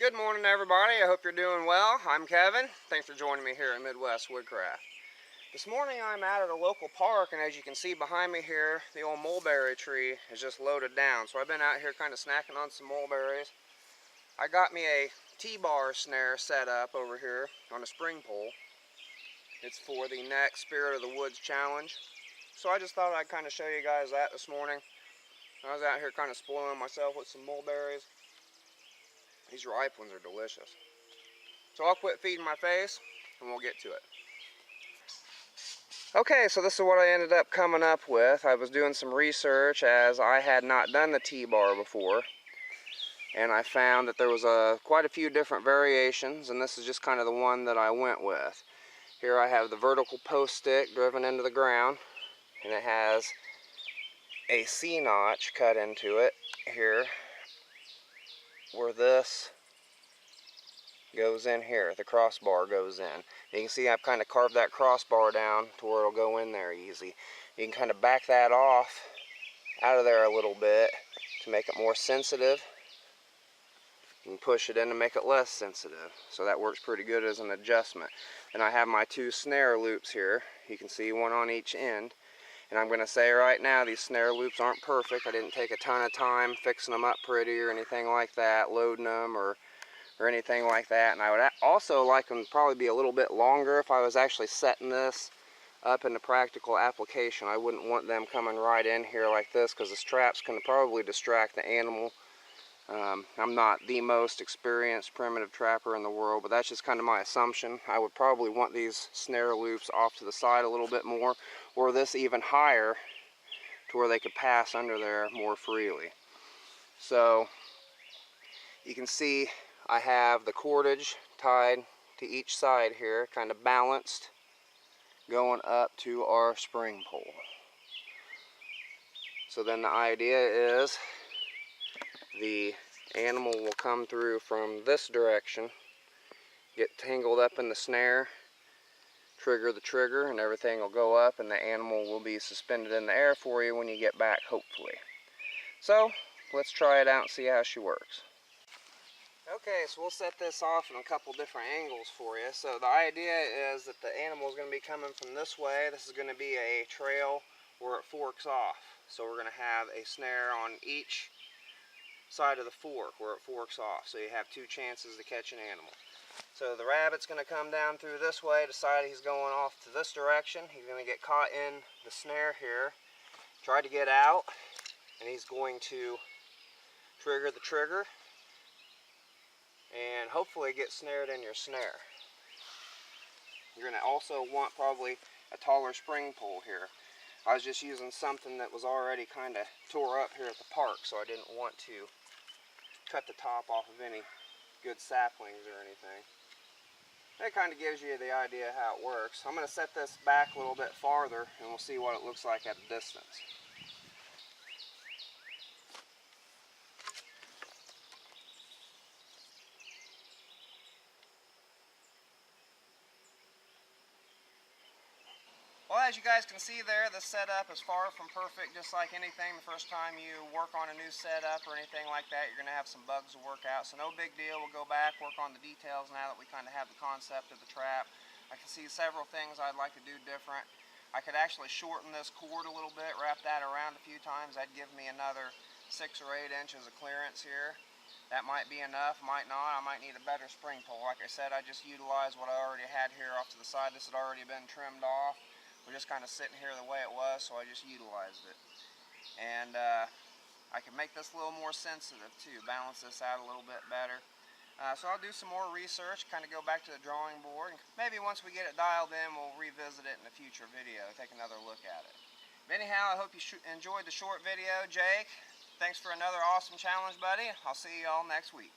Good morning, everybody. I hope you're doing well. I'm Kevin. Thanks for joining me here at Midwest Woodcraft. This morning I'm out at a local park, and as you can see behind me here, the old mulberry tree is just loaded down. So I've been out here kind of snacking on some mulberries. I got me a T-bar snare set up over here on a spring pole. It's for the next Spirit of the Woods Challenge. So I just thought I'd kind of show you guys that this morning. I was out here kind of spoiling myself with some mulberries. These ripe ones are delicious. So I'll quit feeding my face and we'll get to it. Okay, so this is what I ended up coming up with. I was doing some research as I had not done the T-bar before. And I found that there was quite a few different variations, and this is just kind of the one that I went with. Here I have the vertical post stick driven into the ground, and it has a C-notch cut into it here, where this goes in here, the crossbar goes in. You can see I've kind of carved that crossbar down to where it'll go in there easy. You can kind of back that off out of there a little bit to make it more sensitive. You can push it in to make it less sensitive. So that works pretty good as an adjustment. And I have my two snare loops here. You can see one on each end. And I'm going to say right now, these snare loops aren't perfect. I didn't take a ton of time fixing them up pretty or anything like that, loading them or anything like that. And I would also like them to probably be a little bit longer if I was actually setting this up in the practical application. I wouldn't want them coming right in here like this, because this trap's going to probably distract the animal. I'm not the most experienced primitive trapper in the world, but that's just kind of my assumption. I would probably want these snare loops off to the side a little bit more, or this even higher to where they could pass under there more freely. So you can see I have the cordage tied to each side here, kind of balanced, going up to our spring pole. So then the idea is the animal will come through from this direction, get tangled up in the snare, trigger the trigger, and everything will go up, and the animal will be suspended in the air for you when you get back, hopefully. So let's try it out and see how she works. Okay, so we'll set this off in a couple different angles for you. So the idea is that the animal is going to be coming from this way. This is going to be a trail where it forks off. So we're going to have a snare on each side of the fork where it forks off. So you have two chances to catch an animal. So the rabbit's going to come down through this way, decide he's going off to this direction. He's going to get caught in the snare here, try to get out, and he's going to trigger the trigger and hopefully get snared in your snare. You're going to also want probably a taller spring pole here. I was just using something that was already kind of tore up here at the park, so I didn't want to cut the top off of any good saplings or anything. That kind of gives you the idea how it works. I'm going to set this back a little bit farther and we'll see what it looks like at a distance. Well, as you guys can see there, the setup is far from perfect. Just like anything, the first time you work on a new setup or anything like that, you're going to have some bugs to work out. So no big deal. We'll go back, work on the details now that we kind of have the concept of the trap. I can see several things I'd like to do different. I could actually shorten this cord a little bit, wrap that around a few times. That'd give me another 6 or 8 inches of clearance here. That might be enough, might not. I might need a better spring pole. Like I said, I just utilized what I already had here off to the side. This had already been trimmed off. We're just kind of sitting here the way it was, so I just utilized it. And I can make this a little more sensitive too, balance this out a little bit better. So I'll do some more research, kind of go back to the drawing board. Maybe once we get it dialed in, we'll revisit it in a future video, take another look at it. But anyhow, I hope you enjoyed the short video. Jake, thanks for another awesome challenge, buddy. I'll see you all next week.